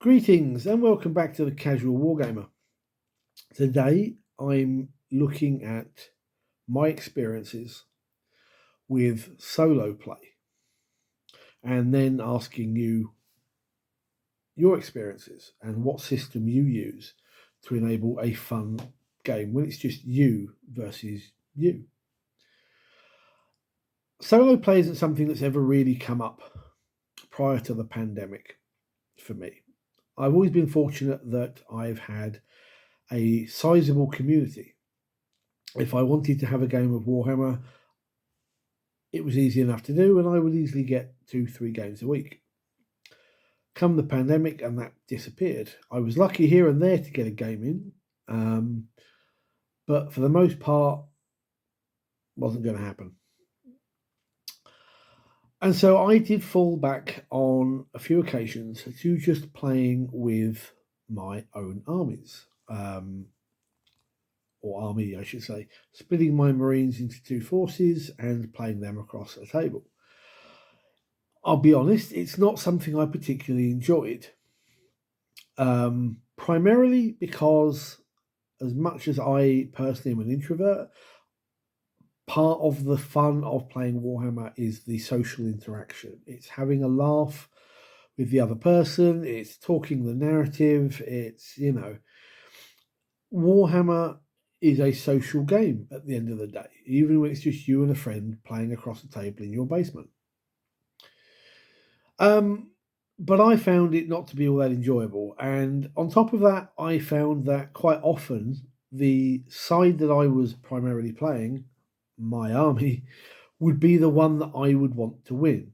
Greetings and welcome back to the Casual Wargamer. Today I'm looking at my experiences with solo play and then asking you your experiences and what system you use to enable a fun game when it's just you versus you. Solo play isn't something that's ever really come up prior to the pandemic for me. I've always been fortunate that I've had a sizable community. If I wanted to have a game of Warhammer, it was easy enough to do, and I would easily get 2-3 games a week. Come the pandemic, and that disappeared. I was lucky here and there to get a game in, but for the most part, wasn't going to happen. And so I did fall back on a few occasions to just playing with my own armies. Or army, I should say, splitting my Marines into two forces and playing them across a table. I'll be honest, it's not something I particularly enjoyed. Primarily because, as much as I personally am an introvert, part of the fun of playing Warhammer is the social interaction. It's having a laugh with the other person, it's talking the narrative, it's, Warhammer is a social game at the end of the day, even when it's just you and a friend playing across the table in your basement. But I found it not to be all that enjoyable. And on top of that, I found that quite often the side that I was primarily playing, my army, would be the one that I would want to win.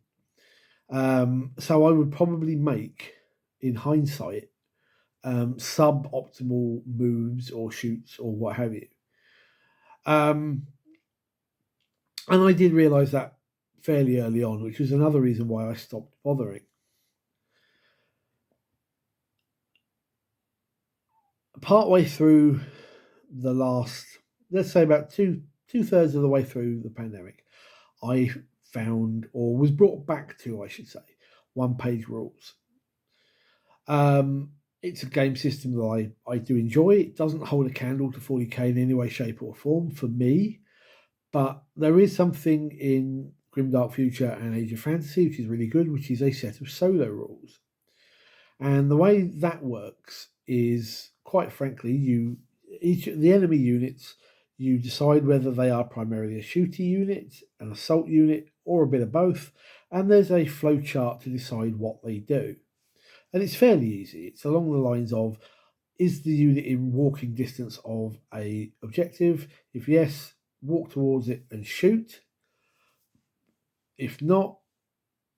So I would probably make, in hindsight, suboptimal moves or shoots or what have you. And I did realise that fairly early on, which was another reason why I stopped bothering. Partway through the last, let's say about two-thirds of the way through the pandemic, I found, or was brought back to, I should say, one-page rules. It's a game system that I do enjoy. It doesn't hold a candle to 40k in any way, shape, or form for me, but there is something in Grimdark Future and Age of Fantasy which is really good, which is a set of solo rules. And the way that works is, quite frankly, each of the enemy units, you decide whether they are primarily a shooter unit, an assault unit, or a bit of both, and there's a flow chart to decide what they do. And it's fairly easy. It's along the lines of, is the unit in walking distance of a objective? If yes, walk towards it and shoot. If not,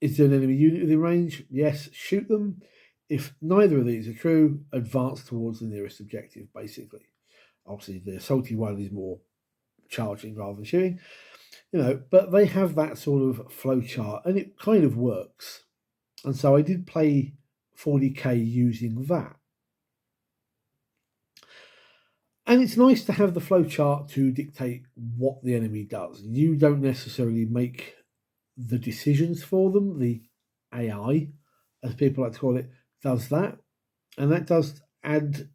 is there an enemy unit within range? Yes, shoot them. If neither of these are true, advance towards the nearest objective, basically. Obviously, the assaulty one is more charging rather than shooting, but they have that sort of flow chart, and it kind of works. And so I did play 40k using that. And it's nice to have the flow chart to dictate what the enemy does. You don't necessarily make the decisions for them. The AI, as people like to call it, does that. And that does add,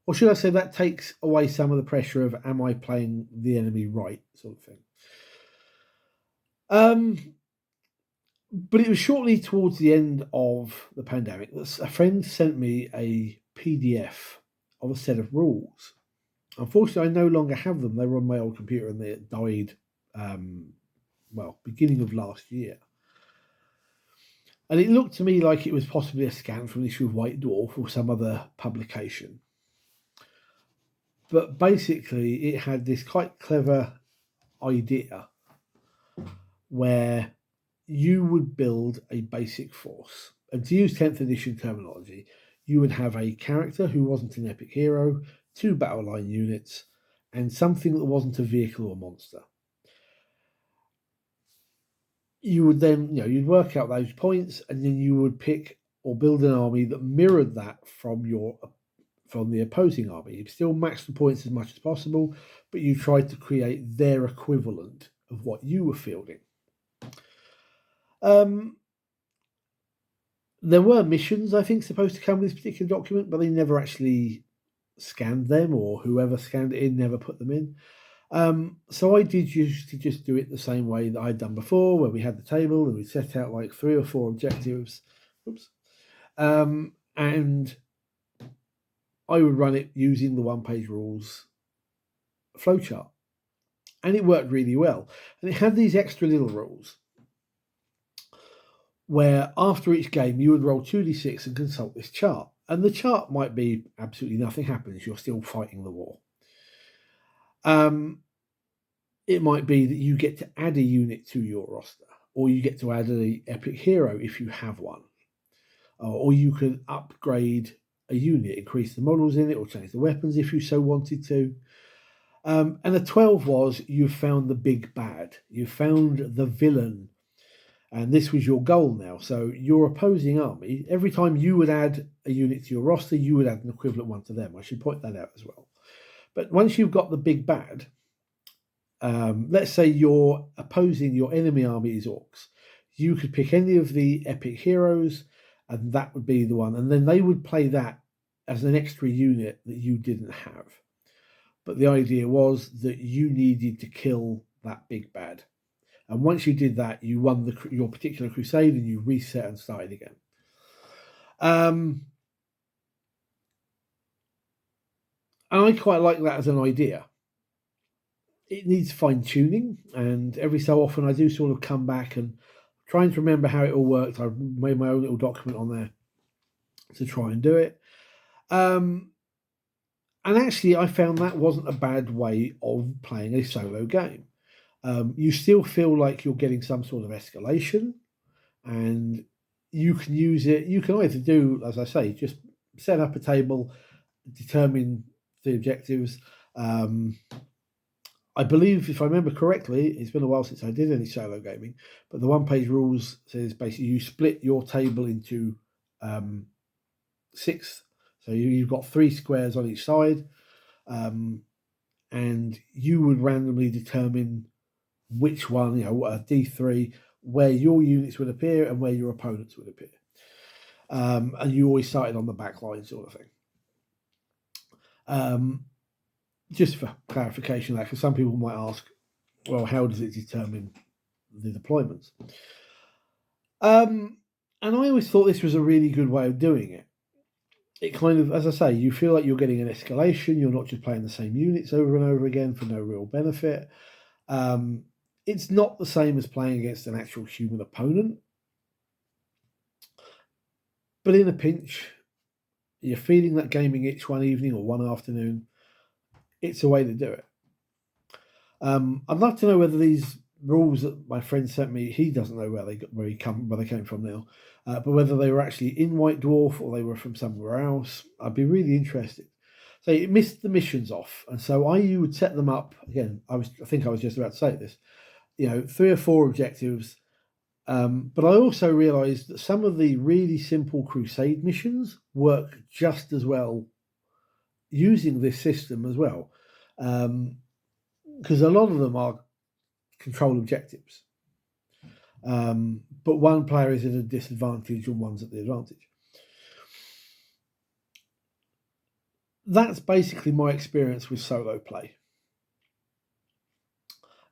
or should I say, that takes away some of the pressure of, am I playing the enemy right, sort of thing. But it was shortly towards the end of the pandemic that a friend sent me a PDF of a set of rules. Unfortunately, I no longer have them. They were on my old computer and they died, beginning of last year. And it looked to me like it was possibly a scan from the issue of White Dwarf or some other publication. But basically, it had this quite clever idea where you would build a basic force. And to use 10th edition terminology, you would have a character who wasn't an epic hero, 2 battle line units, and something that wasn't a vehicle or monster. You would then, you'd work out those points, and then you would pick or build an army that mirrored that from the opposing army. You'd still match the points as much as possible, but you tried to create their equivalent of what you were fielding. There were missions, I think, supposed to come with this particular document, but they never actually scanned them, or whoever scanned it in never put them in. So I did used to just do it the same way that I'd done before, where we had the table and we set out like 3 or 4 objectives. Oops. And I would run it using the one-page rules flowchart. And it worked really well. And it had these extra little rules where after each game you would roll 2d6 and consult this chart. And the chart might be absolutely nothing happens, you're still fighting the war. It might be that you get to add a unit to your roster, or you get to add an epic hero if you have one. Or you can upgrade a unit, increase the models in it, or change the weapons if you so wanted to. And the 12 was, you found the big bad. You found the villain. And this was your goal now. So your opposing army, every time you would add a unit to your roster, you would add an equivalent one to them. I should point that out as well. But once you've got the big bad, let's say your enemy army is orcs. You could pick any of the epic heroes, and that would be the one. And then they would play that as an extra unit that you didn't have. But the idea was that you needed to kill that big bad. And once you did that, you won your particular crusade and you reset and started again. And I quite like that as an idea. It needs fine-tuning, and every so often I do sort of come back and trying to remember how it all worked. I've made my own little document on there to try and do it. And actually, I found that wasn't a bad way of playing a solo game. You still feel like you're getting some sort of escalation, and you can use it. You can either do, as I say, just set up a table, determine the objectives. I believe, if I remember correctly, it's been a while since I did any solo gaming, but the one-page rules says basically you split your table into 6. So you've got 3 squares on each side, and you would randomly determine which one, a D3, where your units would appear and where your opponents would appear. And you always started on the back line sort of thing. Just for clarification, because some people might ask, well, how does it determine the deployments? And I always thought this was a really good way of doing it. It kind of, as I say, you feel like you're getting an escalation. You're not just playing the same units over and over again for no real benefit. It's not the same as playing against an actual human opponent. But in a pinch, you're feeling that gaming itch one evening or one afternoon, it's a way to do it. I'd love to know whether these rules that my friend sent me, he doesn't know where they came from now, but whether they were actually in White Dwarf or they were from somewhere else. I'd be really interested. So it missed the missions off, and so you would set them up again. I think I was just about to say this. 3 or 4 objectives. But I also realised that some of the really simple crusade missions work just as well using this system as well, because a lot of them are control objectives, but one player is at a disadvantage and one's at the advantage. That's basically my experience with solo play.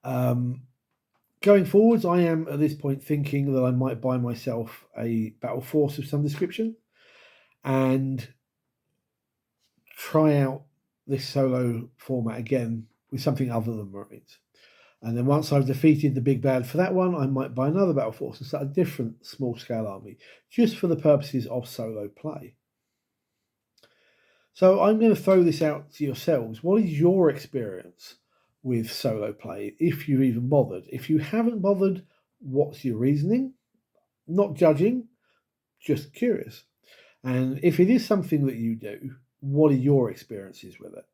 Going forwards, I am at this point thinking that I might buy myself a battle force of some description and try out this solo format again with something other than Marines. And then once I've defeated the big bad for that one, I might buy another battle force and start a different small-scale army, just for the purposes of solo play. So I'm going to throw this out to yourselves. What is your experience with solo play, if you've even bothered? If you haven't bothered, what's your reasoning? Not judging, just curious. And if it is something that you do, what are your experiences with it?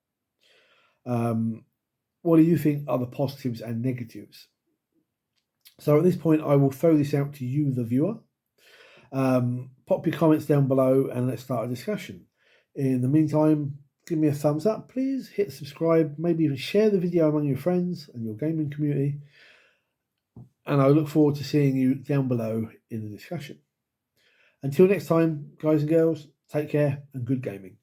What do you think are the positives and negatives? So at this point, I will throw this out to you, the viewer. Pop your comments down below and let's start a discussion. In the meantime, give me a thumbs up, please. Hit subscribe, maybe even share the video among your friends and your gaming community. And I look forward to seeing you down below in the discussion. Until next time, guys and girls, take care and good gaming.